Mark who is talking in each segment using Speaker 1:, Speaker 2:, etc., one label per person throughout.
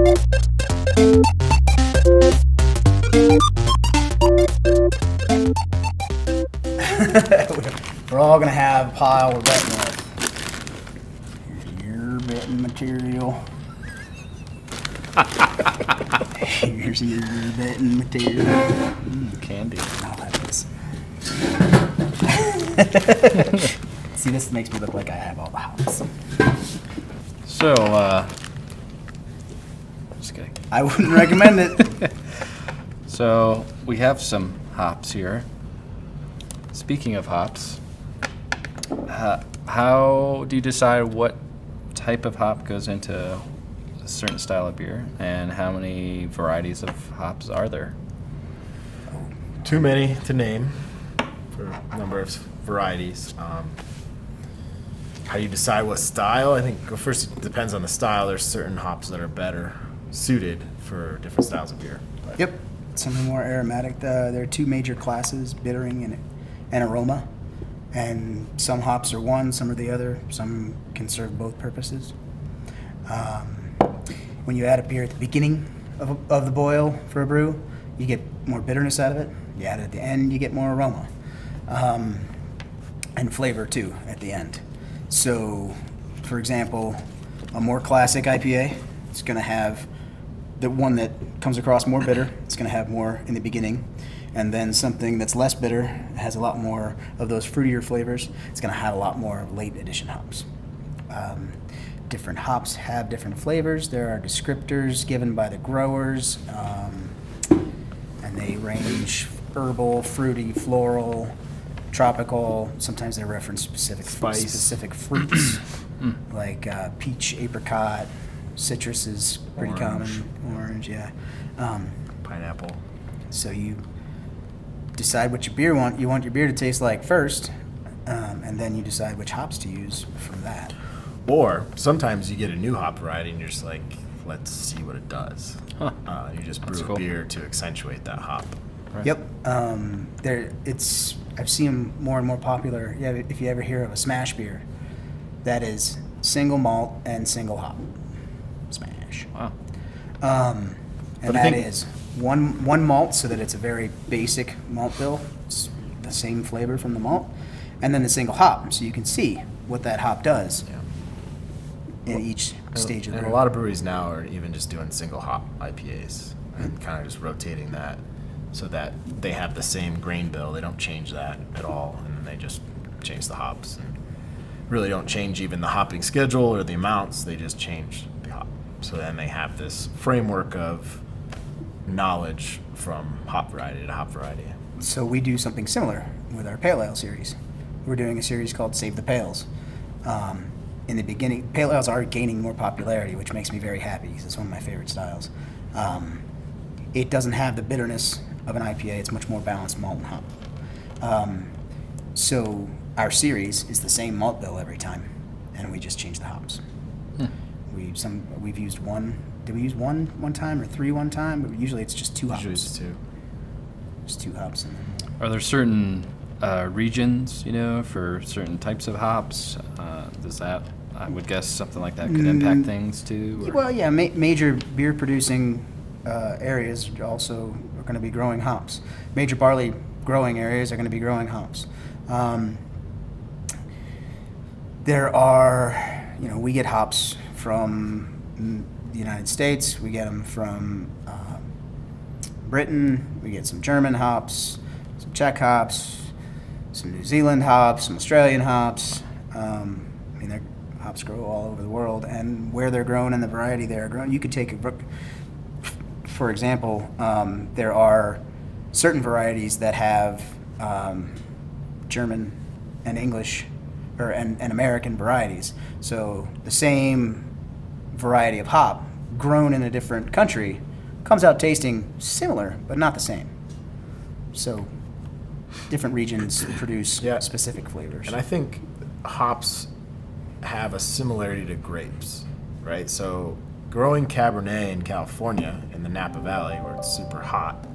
Speaker 1: We're all gonna have a pile we're betting with. Here's your betting material. Here's your betting material.
Speaker 2: Candy.
Speaker 1: I'll have this. See, this makes me look like I have all the hops.
Speaker 2: So, just kidding.
Speaker 1: I wouldn't recommend it.
Speaker 2: So, we have some hops here. Speaking of hops, how do you decide what type of hop goes into a certain style of beer, and how many varieties of hops are there?
Speaker 3: Too many to name for a number of varieties. How do you decide what style? I think first it depends on the style. There's certain hops that are better suited for different styles of beer. But
Speaker 1: Yep. Some are more aromatic. There are two major classes, bittering and aroma. And some hops are one, some are the other. Some can serve both purposes. When you add a beer at the beginning of the boil for a brew, you get more bitterness out of it. You add it at the end, you get more aroma. And flavor too at the end. So, for example, a more classic IPA, it's going to have the one that comes across more bitter. It's going to have more in the beginning. And then something that's less bitter, has a lot more of those fruitier flavors. It's going to have a lot more late addition hops. Different hops have different flavors. There are descriptors given by the growers, and they range herbal, fruity, floral, tropical. Sometimes they reference specific fruits, like peach, apricot. Citrus is pretty common. Orange, yeah.
Speaker 3: pineapple.
Speaker 1: So you decide what you want your beer to taste like first, and then you decide which hops to use from that.
Speaker 3: Or sometimes you get a new hop variety and you're just like, let's see what it does.
Speaker 2: Huh.
Speaker 3: You just brew
Speaker 2: That's
Speaker 3: a
Speaker 2: cool.
Speaker 3: beer to accentuate that hop.
Speaker 2: Right.
Speaker 1: Yep. I've seen them more and more popular. Yeah, if you ever hear of a smash beer, that is single malt and single hop. Smash.
Speaker 2: Wow.
Speaker 1: And
Speaker 3: But I
Speaker 1: that
Speaker 3: think-
Speaker 1: is one malt, so that it's a very basic malt bill. It's the same flavor from the malt, and then the single hop, so you can see what that hop does in each stage of the
Speaker 3: And
Speaker 1: brew.
Speaker 3: a lot of breweries now are even just doing single hop IPAs and kind of just rotating that so that they have the same grain bill. They don't change that at all, and then they just change the hops and really don't change even the hopping schedule or the amounts. They just change the hop. So then they have this framework of knowledge from hop variety to hop variety.
Speaker 1: So we do something similar with our Pale Ale series. We're doing a series called Save the Pales. In the beginning, Pale Ales are gaining more popularity, which makes me very happy because it's one of my favorite styles. It doesn't have the bitterness of an IPA. It's much more balanced malt and hop. So our series is the same malt bill every time, and we just change the hops. We've used one. Did we use one time or three one time? But usually it's just two hops.
Speaker 3: Usually it's two.
Speaker 1: Just two hops. And then
Speaker 2: Are there certain regions, for certain types of hops? Does that, I would guess, something like that could impact things too? Or?
Speaker 1: well, yeah, major beer producing areas also are going to be growing hops. Major barley growing areas are going to be growing hops. There are, we get hops from the United States. We get them from Britain. We get some German hops, some Czech hops, some New Zealand hops, some Australian hops. Their hops grow all over the world, and where they're grown and the variety they're grown. You could take for example, there are certain varieties that have German and English and American varieties. So the same variety of hop grown in a different country comes out tasting similar, but not the same. So different regions produce specific flavors.
Speaker 3: And I think hops have a similarity to grapes, right? So growing Cabernet in California in the Napa Valley where it's super hot,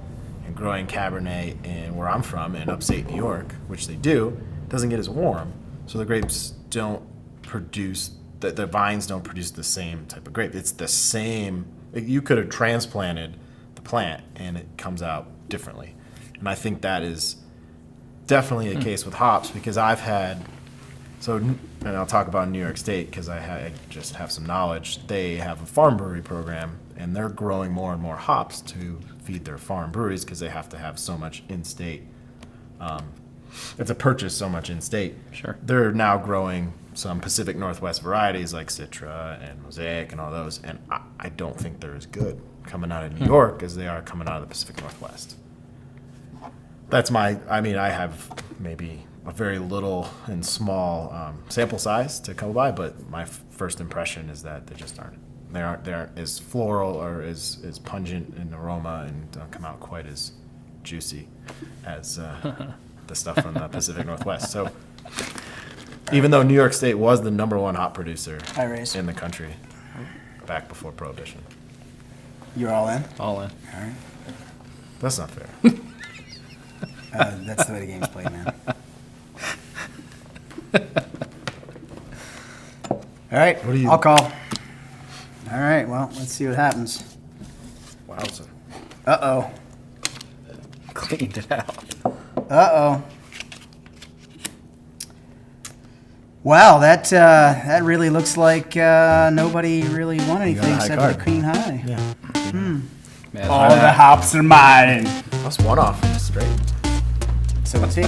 Speaker 3: and growing Cabernet in where I'm from in upstate New York, which they do, doesn't get as warm. So the grapes don't produce, the vines don't produce the same type of grape. It's the same You could have transplanted the plant and it comes out differently. And I think that is definitely a case with hops because I've had, and I'll talk about New York State because I just have some knowledge. They have a farm brewery program and they're growing more and more hops to feed their farm breweries because they have to have so much in-state. It's a purchase so much in-state.
Speaker 2: Sure.
Speaker 3: They're now growing some Pacific Northwest varieties like Citra and Mosaic and all those, and I don't think they're as good coming out of New York as they are coming out of the Pacific Northwest. That's I have maybe a very little and small sample size to come by, but my first impression is that they just aren't. They aren't as floral or as pungent in aroma and don't come out quite as juicy as the stuff from the Pacific Northwest. So even though New York State was the #1 hop producer
Speaker 1: High raise.
Speaker 3: in the country back before Prohibition.
Speaker 1: You're all in?
Speaker 2: All in.
Speaker 1: All right.
Speaker 3: That's not fair.
Speaker 1: That's the way the game's played, man. All right,
Speaker 3: What do you-
Speaker 1: I'll call. All right, well, let's see what happens.
Speaker 3: Wowza.
Speaker 1: Uh-oh.
Speaker 2: Cleaned it out.
Speaker 1: Uh-oh. Wow, that really looks like nobody really won anything
Speaker 3: high
Speaker 1: except
Speaker 3: card.
Speaker 1: for the queen high.
Speaker 3: Yeah.
Speaker 2: Man,
Speaker 1: All the hops are mine.
Speaker 3: That's one off straight.
Speaker 1: So let's see.